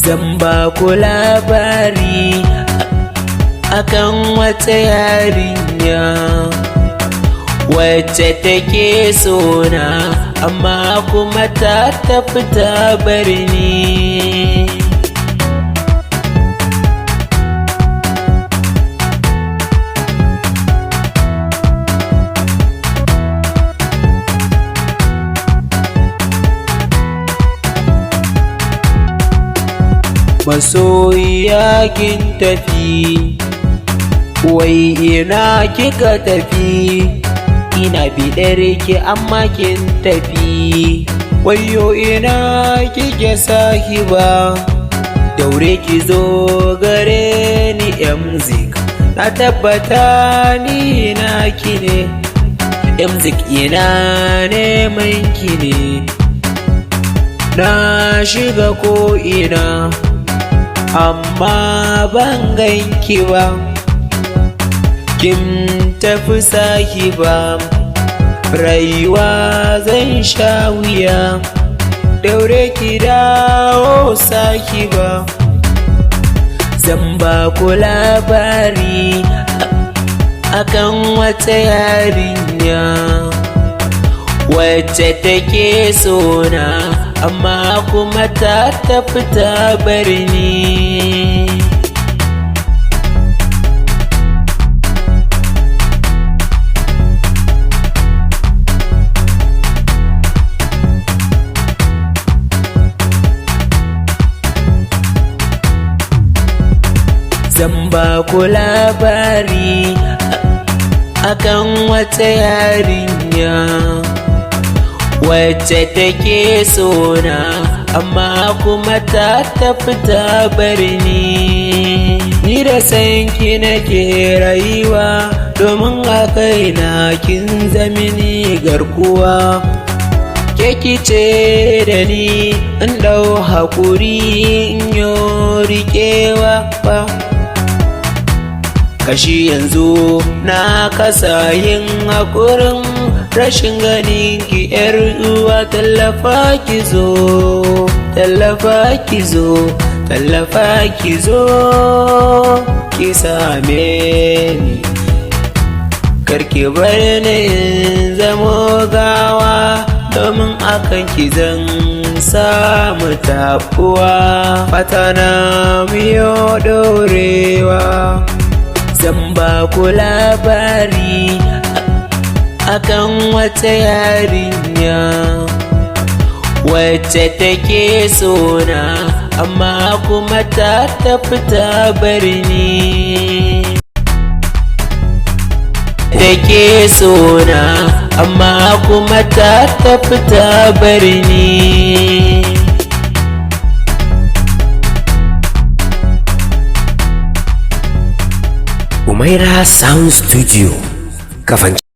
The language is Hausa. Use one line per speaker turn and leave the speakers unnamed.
Zan ba ku labari akan wata yarinya wacce take sona, amma kuma ta tafi ta bar ni. Masoyiya kin tafi, wai ina kika tafi? Ina bidar ki amma kin tafi. Wayo ina kike sahiba, daure ki zo gare ni Mzik, na tabbata ni na ki ne. Mzik ina neman ki ne, na shiga ko ina amma ban ganki ba. Kin tafi sahiba, rayuwa zan sha wuya, daure ki dawo sahiba. Zan ba ku labari akan wata yarinya wacce take sona, amma kuma ta tafi ta bar ni. Zan ba ku labari akan wata yarinya wacce take sona, amma kuma ta tafi ta bar ni. Ni da sanki nake rayuwa, domin a kaina kin zamini garkuwa. Ke kice da ni in dau hakuri in yo riƙewa ba, kashi yanzu na kasa yin haƙurin rashin ganin ki yar uwa. Tallafa ki zo, tallafa ki zo, tallafa ki zo ki same ni, karki bar ni in zamo gawa, domin akan ki zan samu tabuwa. Fata na miyo dorewa. Zan ba ku labari akan wata yarinya wacce take sona, amma kuma ta tafi ta bar ni. Take sona, amma kuma ta tafi ta bar ni.
Umaira Sound Studio, Kafancan.